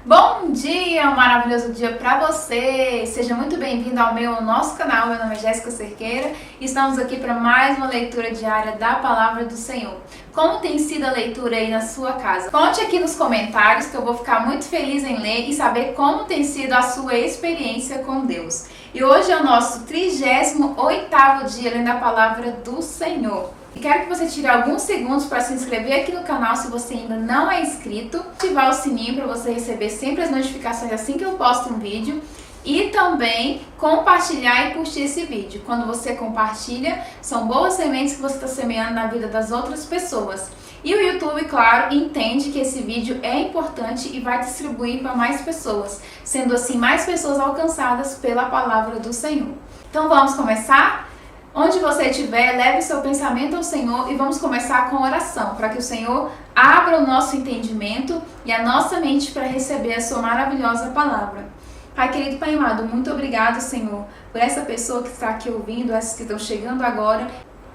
Bom dia, um maravilhoso dia para você! Seja muito bem-vindo ao nosso canal. Meu nome é Jéssica Cerqueira e estamos aqui para mais uma leitura diária da Palavra do Senhor. Como tem sido a leitura aí na sua casa? Conte aqui nos comentários que eu vou ficar muito feliz em ler e saber como tem sido a sua experiência com Deus. E hoje é o nosso 38º dia lendo a Palavra do Senhor. E quero que você tire alguns segundos para se inscrever aqui no canal se você ainda não é inscrito, ativar o sininho para você receber sempre as notificações assim que eu posto um vídeo e também compartilhar e curtir esse vídeo. Quando você compartilha, são boas sementes que você está semeando na vida das outras pessoas. E o YouTube, claro, entende que esse vídeo é importante e vai distribuir para mais pessoas, sendo assim mais pessoas alcançadas pela Palavra do Senhor. Então vamos começar? Onde você estiver, leve seu pensamento ao Senhor e vamos começar com oração, para que o Senhor abra o nosso entendimento e a nossa mente para receber a sua maravilhosa palavra. Pai querido, Pai amado, muito obrigado, Senhor, por essa pessoa que está aqui ouvindo, essas que estão chegando agora,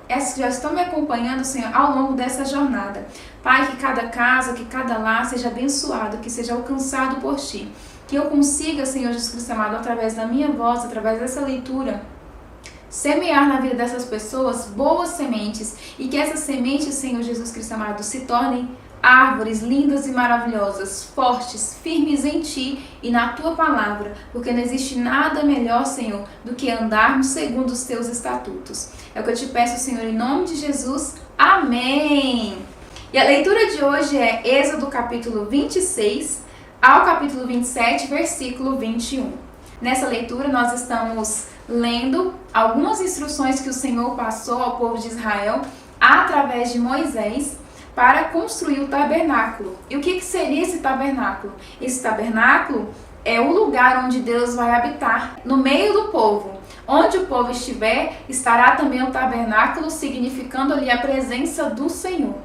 essas que já estão me acompanhando, Senhor, ao longo dessa jornada. Pai, que cada casa, que cada lar seja abençoado, que seja alcançado por Ti. Que eu consiga, Senhor Jesus Cristo amado, através da minha voz, através dessa leitura, semear na vida dessas pessoas boas sementes e que essas sementes, Senhor Jesus Cristo amado, se tornem árvores lindas e maravilhosas, fortes, firmes em Ti e na Tua palavra, porque não existe nada melhor, Senhor, do que andarmos segundo os Teus estatutos. É o que eu te peço, Senhor, em nome de Jesus. Amém! E a leitura de hoje é Êxodo capítulo 26 ao capítulo 27, versículo 21. Nessa leitura nós estamos lendo algumas instruções que o Senhor passou ao povo de Israel através de Moisés para construir o tabernáculo. E o que seria esse tabernáculo? Esse tabernáculo é o lugar onde Deus vai habitar, no meio do povo. Onde o povo estiver, estará também o tabernáculo, significando ali a presença do Senhor.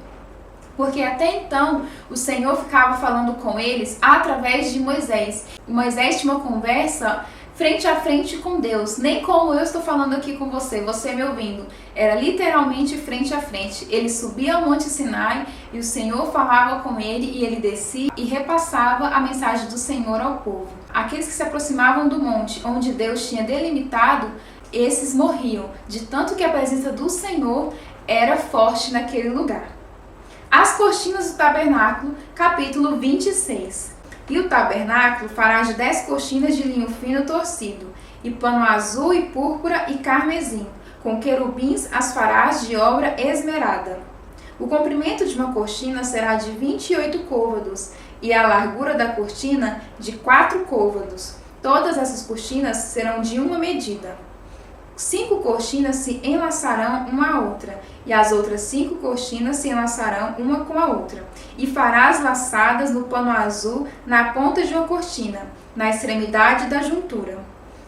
Porque até então o Senhor ficava falando com eles através de Moisés. Moisés tinha uma conversa frente a frente com Deus, nem como eu estou falando aqui com você me ouvindo. Era literalmente frente a frente. Ele subia ao Monte Sinai e o Senhor falava com ele e ele descia e repassava a mensagem do Senhor ao povo. Aqueles que se aproximavam do monte onde Deus tinha delimitado, esses morriam, de tanto que a presença do Senhor era forte naquele lugar. As cortinas do tabernáculo, capítulo 26. E o tabernáculo fará de 10 cortinas de linho fino torcido, e pano azul e púrpura e carmesim, com querubins as farás de obra esmerada. O comprimento de uma cortina será de 28 côvados, e a largura da cortina de 4 côvados. Todas essas cortinas serão de uma medida. 5 cortinas se enlaçarão uma à outra, e as outras 5 cortinas se enlaçarão uma com a outra. E farás laçadas no pano azul na ponta de uma cortina, na extremidade da juntura.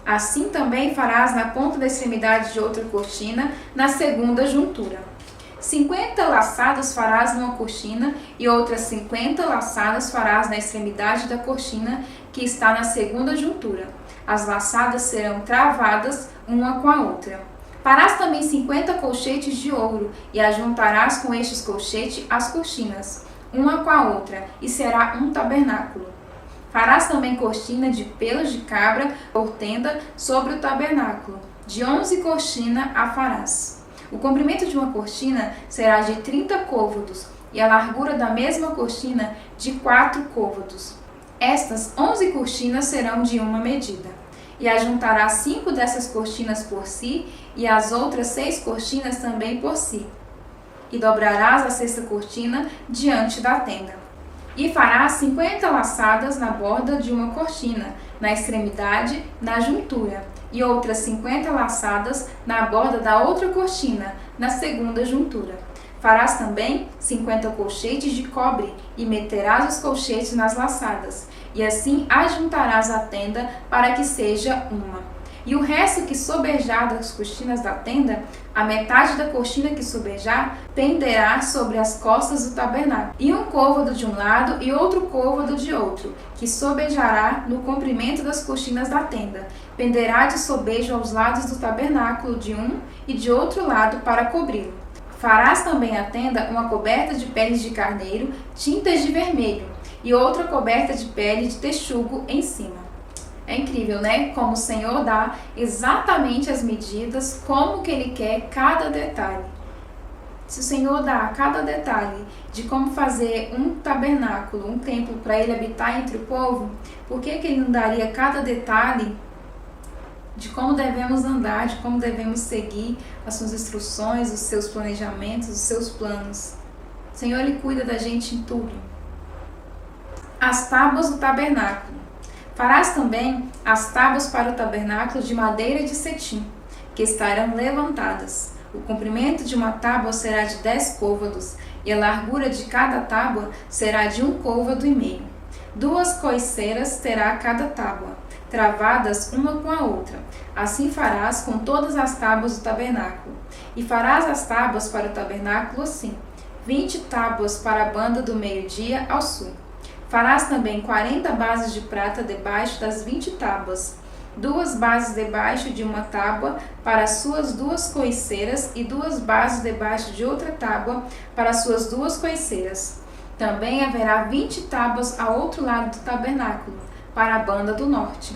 Assim também farás na ponta da extremidade de outra cortina, na segunda juntura. 50 laçadas farás numa cortina, e outras 50 laçadas farás na extremidade da cortina que está na segunda juntura. As laçadas serão travadas uma com a outra. Farás também 50 colchetes de ouro, e ajuntarás com estes colchetes as cortinas, uma com a outra, e será um tabernáculo. Farás também cortina de pelos de cabra por tenda sobre o tabernáculo. De 11 cortinas a farás. O comprimento de uma cortina será de 30 côvados, e a largura da mesma cortina de 4 côvados. Estas 11 cortinas serão de uma medida. E ajuntarás 5 dessas cortinas por si, e as outras 6 cortinas também por si. E dobrarás a 6ª cortina diante da tenda. E farás 50 laçadas na borda de uma cortina, na extremidade, na juntura, e outras 50 laçadas na borda da outra cortina, na segunda juntura. Farás também 50 colchetes de cobre, e meterás os colchetes nas laçadas, e assim ajuntarás a tenda para que seja uma. E o resto que sobejar das cortinas da tenda, a metade da cortina que sobejar, penderá sobre as costas do tabernáculo, e um côvado de um lado e outro côvado de outro, que sobejará no comprimento das cortinas da tenda. Penderá de sobejo aos lados do tabernáculo de um e de outro lado para cobri-lo. Farás também à tenda uma coberta de peles de carneiro, tintas de vermelho, e outra coberta de pele de texugo em cima. É incrível, né? Como o Senhor dá exatamente as medidas, como que Ele quer cada detalhe. Se o Senhor dá cada detalhe de como fazer um tabernáculo, um templo para Ele habitar entre o povo, por que Ele não daria cada detalhe de como devemos andar, de como devemos seguir as suas instruções, os seus planejamentos, os seus planos? O Senhor, Ele cuida da gente em tudo. As tábuas do tabernáculo. Farás também as tábuas para o tabernáculo de madeira de cetim, que estarão levantadas. O comprimento de uma tábua será de 10 côvados, e a largura de cada tábua será de 1 côvado e meio. 2 coiceiras terá cada tábua, travadas uma com a outra. Assim farás com todas as tábuas do tabernáculo. E farás as tábuas para o tabernáculo assim: 20 tábuas para a banda do meio-dia ao sul. Farás também 40 bases de prata debaixo das 20 tábuas, 2 bases debaixo de uma tábua para as suas 2 coiceiras e 2 bases debaixo de outra tábua para as suas 2 coiceiras. Também haverá 20 tábuas ao outro lado do tabernáculo, para a banda do norte.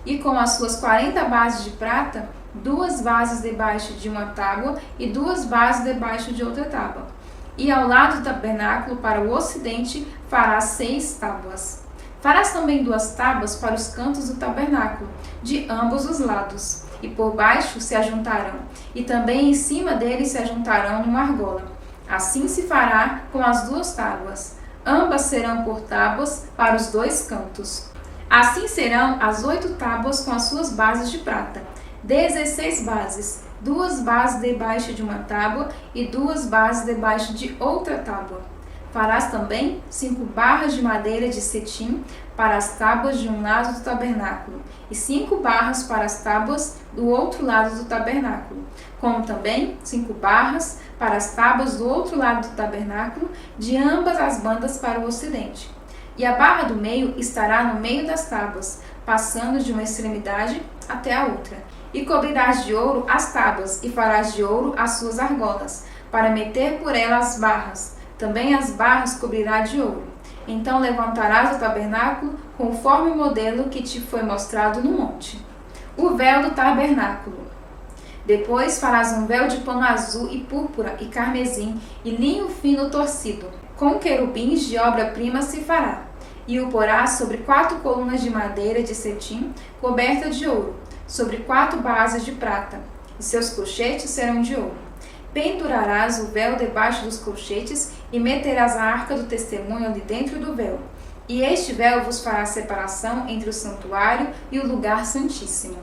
E com as suas 40 bases de prata, 2 bases debaixo de uma tábua e 2 bases debaixo de outra tábua. E ao lado do tabernáculo, para o ocidente, farás 6 tábuas. Farás também 2 tábuas para os cantos do tabernáculo, de ambos os lados, e por baixo se ajuntarão, e também em cima deles se ajuntarão numa argola. Assim se fará com as 2 tábuas. Ambas serão por tábuas para os 2 cantos. Assim serão as 8 tábuas com as suas bases de prata, 16 bases, 2 bases debaixo de uma tábua e 2 bases debaixo de outra tábua. Farás também 5 barras de madeira de cetim para as tábuas de um lado do tabernáculo, e 5 barras para as tábuas do outro lado do tabernáculo, como também 5 barras para as tábuas do outro lado do tabernáculo, de ambas as bandas para o ocidente. E a barra do meio estará no meio das tábuas, passando de uma extremidade até a outra. E cobrirás de ouro as tábuas, e farás de ouro as suas argolas, para meter por elas as barras. Também as barras cobrirá de ouro. Então levantarás o tabernáculo conforme o modelo que te foi mostrado no monte. O véu do tabernáculo. Depois farás um véu de pano azul e púrpura e carmesim e linho fino torcido. Com querubins de obra-prima se fará. E o porás sobre 4 colunas de madeira de cetim, coberta de ouro, sobre 4 bases de prata, e seus colchetes serão de ouro. Pendurarás o véu debaixo dos colchetes e meterás a arca do testemunho ali dentro do véu. E este véu vos fará separação entre o santuário e o lugar santíssimo.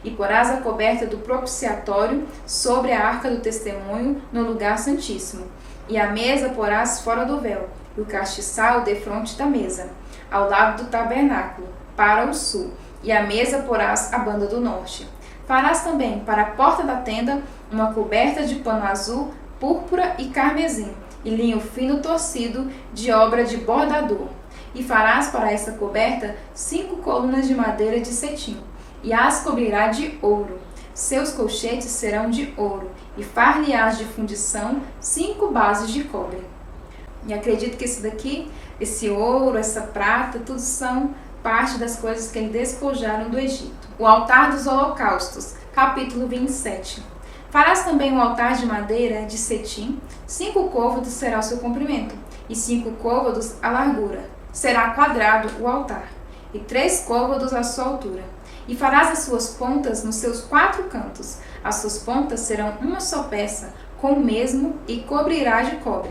E porás a coberta do propiciatório sobre a arca do testemunho no lugar santíssimo. E a mesa porás fora do véu, e o castiçal defronte da mesa, ao lado do tabernáculo, para o sul. E a mesa porás à banda do norte. Farás também para a porta da tenda uma coberta de pano azul, púrpura e carmesim, e linho fino torcido de obra de bordador. E farás para esta coberta 5 colunas de madeira de cetim, e as cobrirá de ouro. Seus colchetes serão de ouro, e far-lhe-ás de fundição 5 bases de cobre. E acredito que esse ouro, essa prata, tudo são parte das coisas que eles despojaram do Egito. O altar dos holocaustos, capítulo 27. Farás também um altar de madeira de cetim, 5 côvados será o seu comprimento, e 5 côvados a largura. Será quadrado o altar, e 3 côvados a sua altura. E farás as suas pontas nos seus 4 cantos. As suas pontas serão uma só peça, com o mesmo, e cobrirá de cobre.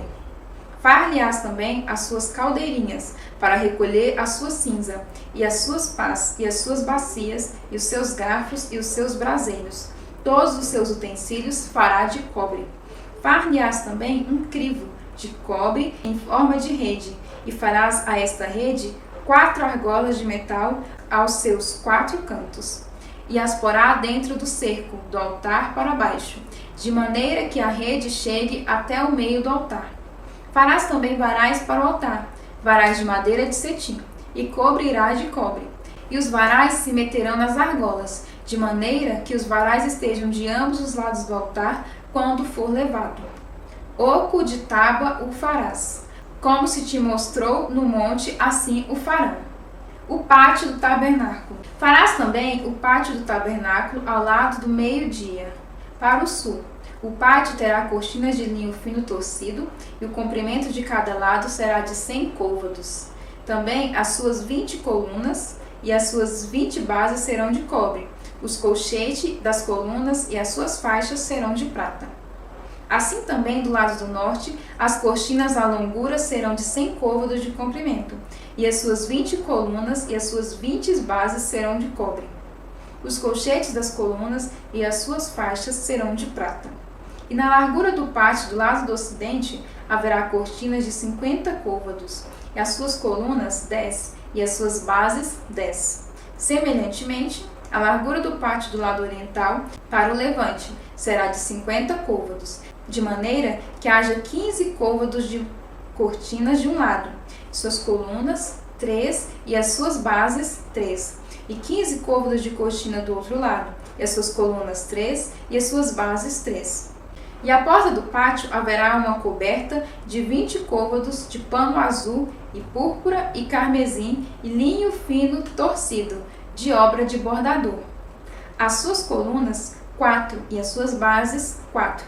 Far-lhe-ás também as suas caldeirinhas, para recolher a sua cinza, e as suas pás, e as suas bacias, e os seus garfos, e os seus braseiros. Todos os seus utensílios fará de cobre. Far-lhe-ás também um crivo de cobre em forma de rede, e farás a esta rede 4 argolas de metal aos seus 4 cantos, e as porá dentro do cerco do altar para baixo, de maneira que a rede chegue até o meio do altar. Farás também varais para o altar, varais de madeira de cetim, e cobrirá de cobre. E os varais se meterão nas argolas, de maneira que os varais estejam de ambos os lados do altar quando for levado. Oco de tábua o farás. como se te mostrou no monte, assim o farão. O pátio do tabernáculo. Farás também o pátio do tabernáculo ao lado do meio-dia, para o sul. O pátio terá cortinas de linho fino torcido, e o comprimento de cada lado será de 100 côvados. Também as suas 20 colunas e as suas 20 bases serão de cobre. Os colchetes das colunas e as suas faixas serão de prata. Assim também do lado do norte, as cortinas à longura serão de 100 côvados de comprimento, e as suas 20 colunas e as suas 20 bases serão de cobre. Os colchetes das colunas e as suas faixas serão de prata. E na largura do pátio do lado do ocidente haverá cortinas de 50 côvados, e as suas colunas 10, e as suas bases 10. Semelhantemente, a largura do pátio do lado oriental para o levante será de 50 côvados, de maneira que haja 15 côvados de cortinas de um lado, suas colunas 3 e as suas bases 3, e 15 côvados de cortina do outro lado, e as suas colunas 3 e as suas bases 3. E à porta do pátio haverá uma coberta de 20 côvados de pano azul e púrpura e carmesim e linho fino torcido, de obra de bordador. As suas colunas 4 e as suas bases 4.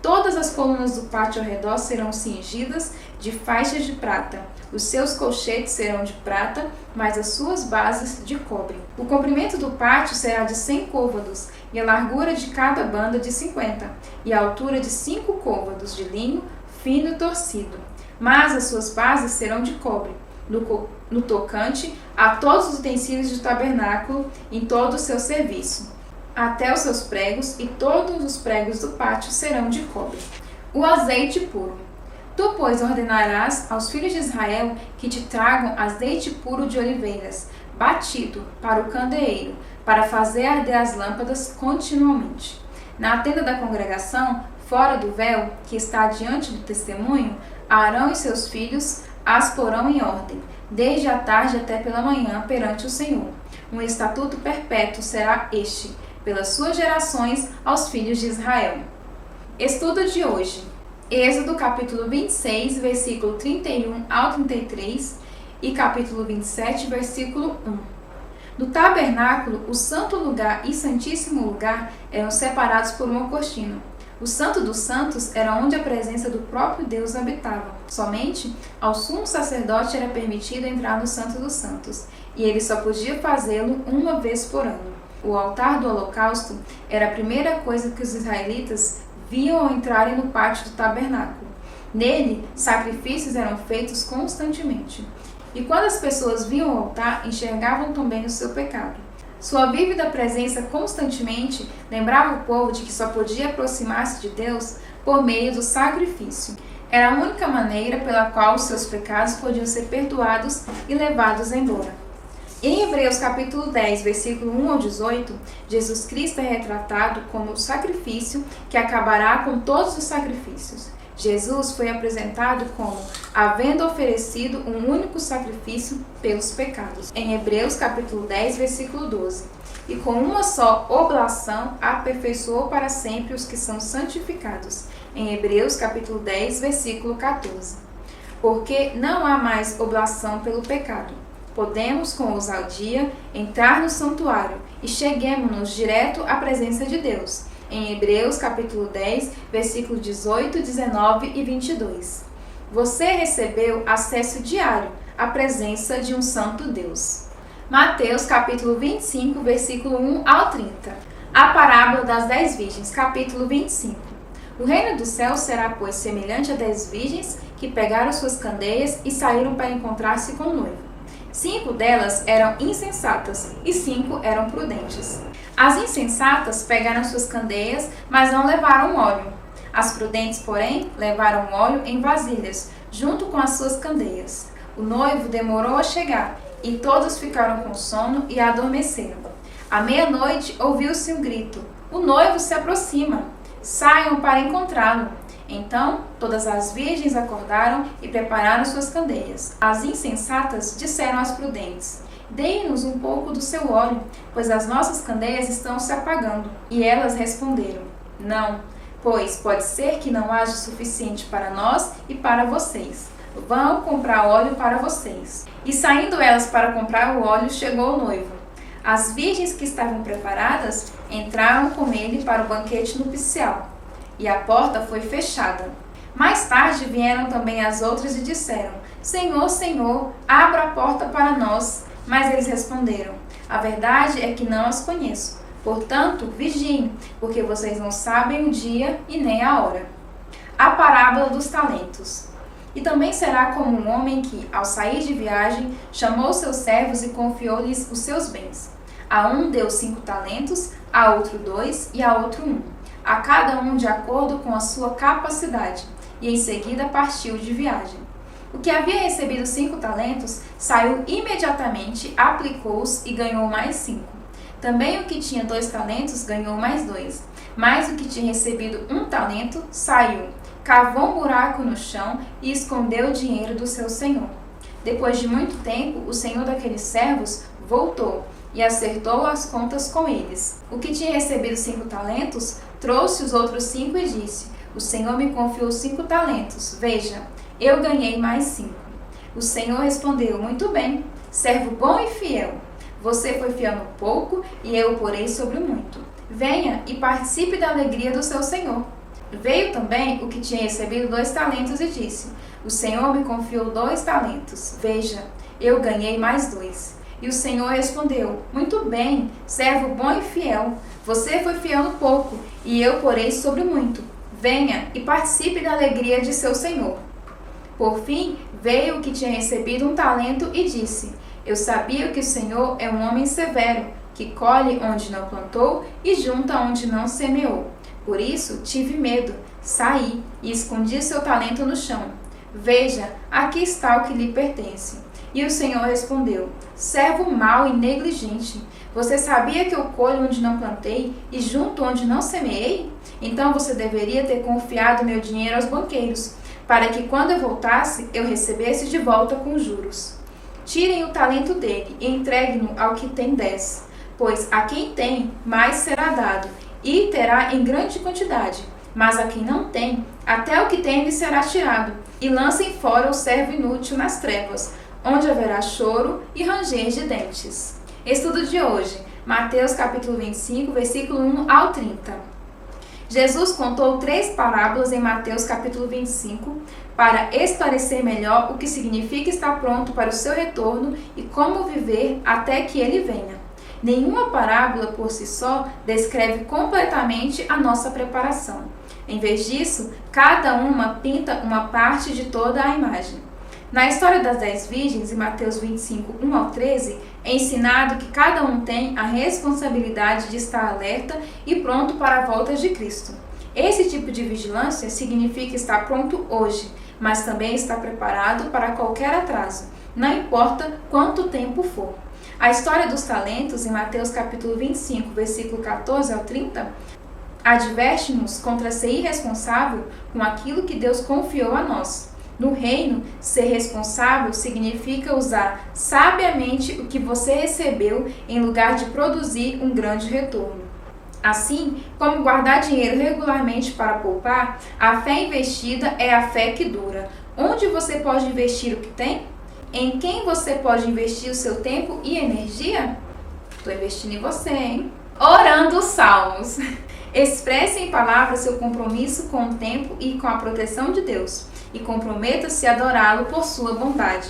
Todas as colunas do pátio ao redor serão cingidas de faixas de prata. Os seus colchetes serão de prata, mas as suas bases de cobre. O comprimento do pátio será de 100 côvados, e a largura de cada banda de 50, e a altura de 5 côvados de linho fino e torcido. Mas as suas bases serão de cobre, no tocante a todos os utensílios do tabernáculo em todo o seu serviço. Até os seus pregos, e todos os pregos do pátio serão de cobre. O azeite puro. Tu, pois, ordenarás aos filhos de Israel que te tragam azeite puro de oliveiras, batido, para o candeeiro, para fazer arder as lâmpadas continuamente. Na tenda da congregação, fora do véu, que está diante do testemunho, Arão e seus filhos as porão em ordem, desde a tarde até pela manhã perante o Senhor. Um estatuto perpétuo será este, pelas suas gerações, aos filhos de Israel. Estudo de hoje. Êxodo capítulo 26, versículo 31 ao 33 e capítulo 27, versículo 1. No tabernáculo, o santo lugar e santíssimo lugar eram separados por uma cortina. O Santo dos Santos era onde a presença do próprio Deus habitava. Somente ao sumo sacerdote era permitido entrar no Santo dos Santos, e ele só podia fazê-lo uma vez por ano. O altar do holocausto era a primeira coisa que os israelitas viam ao entrarem no pátio do tabernáculo. Nele, sacrifícios eram feitos constantemente. E quando as pessoas viam o altar, enxergavam também o seu pecado. Sua vívida presença constantemente lembrava o povo de que só podia aproximar-se de Deus por meio do sacrifício. Era a única maneira pela qual os seus pecados podiam ser perdoados e levados embora. Em Hebreus capítulo 10, versículo 1 ao 18, Jesus Cristo é retratado como o sacrifício que acabará com todos os sacrifícios. Jesus foi apresentado como havendo oferecido um único sacrifício pelos pecados. Em Hebreus capítulo 10, versículo 12. E com uma só oblação aperfeiçoou para sempre os que são santificados. Em Hebreus capítulo 10, versículo 14. Porque não há mais oblação pelo pecado. Podemos, com ousadia, entrar no santuário e cheguemos-nos direto à presença de Deus. Em Hebreus capítulo 10, versículos 18, 19 e 22. Você recebeu acesso diário à presença de um santo Deus. Mateus capítulo 25, versículo 1 ao 30. A parábola das 10 virgens, capítulo 25. O reino dos céus será, pois, semelhante a 10 virgens que pegaram suas candeias e saíram para encontrar-se com o noivo. 5 delas eram insensatas e 5 eram prudentes. As insensatas pegaram suas candeias, mas não levaram óleo. As prudentes, porém, levaram óleo em vasilhas, junto com as suas candeias. O noivo demorou a chegar, e todos ficaram com sono e adormeceram. À meia-noite ouviu-se um grito: o noivo se aproxima, saiam para encontrá-lo. Então, todas as virgens acordaram e prepararam suas candeias. As insensatas disseram às prudentes: dê-nos um pouco do seu óleo, pois as nossas candeias estão se apagando. E elas responderam: não, pois pode ser que não haja suficiente para nós e para vocês. vão comprar óleo para vocês. E saindo elas para comprar o óleo, chegou o noivo. As virgens que estavam preparadas entraram com ele para o banquete nupcial, e a porta foi fechada. Mais tarde vieram também as outras e disseram: Senhor, Senhor, abra a porta para nós. Mas eles responderam: A verdade é que não as conheço. Portanto, vigiem, porque vocês não sabem o dia e nem a hora. A parábola dos talentos. E também será como um homem que, ao sair de viagem, chamou seus servos e confiou-lhes os seus bens. A um deu 5 talentos, a outro 2 e a outro 1, a cada um de acordo com a sua capacidade, e em seguida partiu de viagem. O que havia recebido 5 talentos saiu imediatamente, aplicou-os e ganhou mais 5. Também o que tinha 2 talentos ganhou mais 2. Mas o que tinha recebido 1 talento saiu, cavou um buraco no chão e escondeu o dinheiro do seu senhor. Depois de muito tempo, o senhor daqueles servos voltou e acertou as contas com eles. O que tinha recebido 5 talentos trouxe os outros 5 e disse: O senhor me confiou 5 talentos. Veja, eu ganhei mais 5. O senhor respondeu: Muito bem, servo bom e fiel. Você foi fiel no pouco e eu o porei sobre o muito. Venha e participe da alegria do seu senhor. Veio também o que tinha recebido 2 talentos e disse: O senhor me confiou 2 talentos. Veja, eu ganhei mais 2. E o senhor respondeu: Muito bem, servo bom e fiel. Você foi fiel no pouco e eu porei sobre o muito. Venha e participe da alegria de seu senhor. Por fim, veio o que tinha recebido 1 talento e disse: Eu sabia que o senhor é um homem severo, que colhe onde não plantou e junta onde não semeou. Por isso tive medo, saí e escondi seu talento no chão. Veja, aqui está o que lhe pertence. E o senhor respondeu: Servo mau e negligente, você sabia que eu colho onde não plantei e junto onde não semeei? Então você deveria ter confiado meu dinheiro aos banqueiros, para que quando eu voltasse, eu recebesse de volta com juros. Tirem o talento dele e entreguem-no ao que tem 10, pois a quem tem, mais será dado, e terá em grande quantidade. Mas a quem não tem, até o que tem lhe será tirado. E lancem fora o servo inútil nas trevas, onde haverá choro e ranger de dentes. Estudo de hoje, Mateus capítulo 25, versículo 1 ao 30. Jesus contou 3 parábolas em Mateus capítulo 25 para esclarecer melhor o que significa estar pronto para o seu retorno e como viver até que ele venha. Nenhuma parábola por si só descreve completamente a nossa preparação. Em vez disso, cada uma pinta uma parte de toda a imagem. Na história das 10 virgens, em Mateus 25, 1 ao 13, é ensinado que cada um tem a responsabilidade de estar alerta e pronto para a volta de Cristo. Esse tipo de vigilância significa estar pronto hoje, mas também estar preparado para qualquer atraso, não importa quanto tempo for. A história dos talentos, em Mateus capítulo 25, versículo 14 ao 30, adverte-nos contra ser irresponsável com aquilo que Deus confiou a nós. No reino, ser responsável significa usar sabiamente o que você recebeu em lugar de produzir um grande retorno. Assim como guardar dinheiro regularmente para poupar, a fé investida é a fé que dura. Onde você pode investir o que tem? Em quem você pode investir o seu tempo e energia? Estou investindo em você, hein? Orando os Salmos. Expresse em palavras seu compromisso com o tempo e com a proteção de Deus, e comprometa-se a adorá-lo por sua bondade.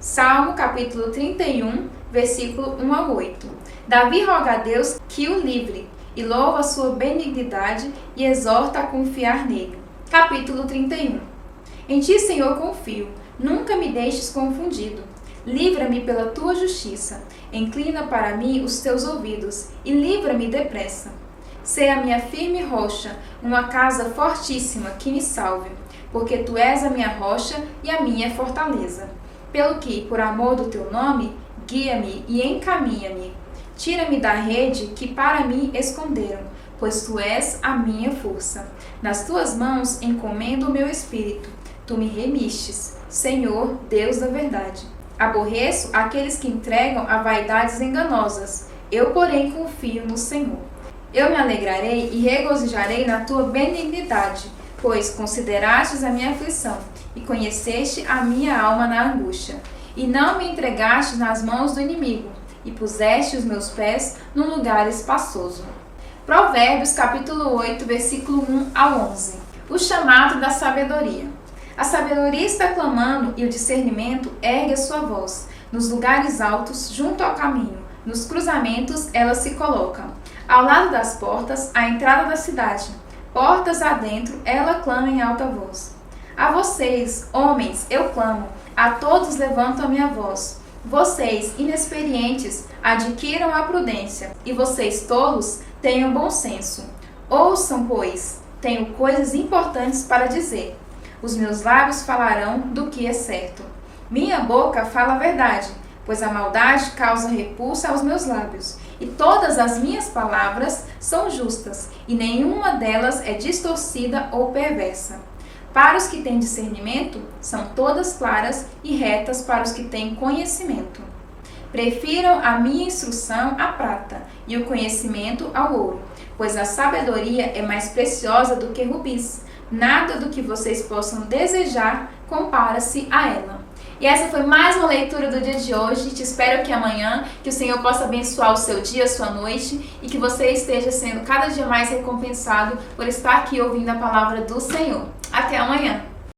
Salmo capítulo 31, versículo 1 ao 8. Davi roga a Deus que o livre, e louva a sua benignidade e exorta a confiar nele. Capítulo 31. Em ti, Senhor, confio, nunca me deixes confundido. Livra-me pela tua justiça, inclina para mim os teus ouvidos, e livra-me depressa. Sê a minha firme rocha, uma casa fortíssima que me salve, porque tu és a minha rocha e a minha fortaleza. Pelo que, por amor do teu nome, guia-me e encaminha-me. Tira-me da rede que para mim esconderam, pois tu és a minha força. Nas tuas mãos encomendo o meu espírito. Tu me remistes, Senhor, Deus da verdade. Aborreço aqueles que entregam a vaidades enganosas. Eu, porém, confio no Senhor. Eu me alegrarei e regozijarei na tua benignidade, pois considerastes a minha aflição e conheceste a minha alma na angústia, e não me entregaste nas mãos do inimigo, e puseste os meus pés num lugar espaçoso. Provérbios capítulo 8, versículo 1 ao 11. O chamado da sabedoria. A sabedoria está clamando e o discernimento ergue a sua voz. Nos lugares altos, junto ao caminho, nos cruzamentos ela se coloca. Ao lado das portas, à entrada da cidade. Portas adentro, ela clama em alta voz. A vocês, homens, eu clamo. A todos levanto a minha voz. Vocês, inexperientes, adquiram a prudência. E vocês, tolos, tenham bom senso. Ouçam, pois, tenho coisas importantes para dizer. Os meus lábios falarão do que é certo. Minha boca fala a verdade, pois a maldade causa repulsa aos meus lábios. E todas as minhas palavras são justas, e nenhuma delas é distorcida ou perversa. Para os que têm discernimento, são todas claras e retas para os que têm conhecimento. Prefiram a minha instrução à prata, e o conhecimento ao ouro, pois a sabedoria é mais preciosa do que rubis. Nada do que vocês possam desejar compara-se a ela. E essa foi mais uma leitura do dia de hoje. Te espero aqui amanhã, que o Senhor possa abençoar o seu dia, a sua noite, e que você esteja sendo cada dia mais recompensado por estar aqui ouvindo a palavra do Senhor. Até amanhã!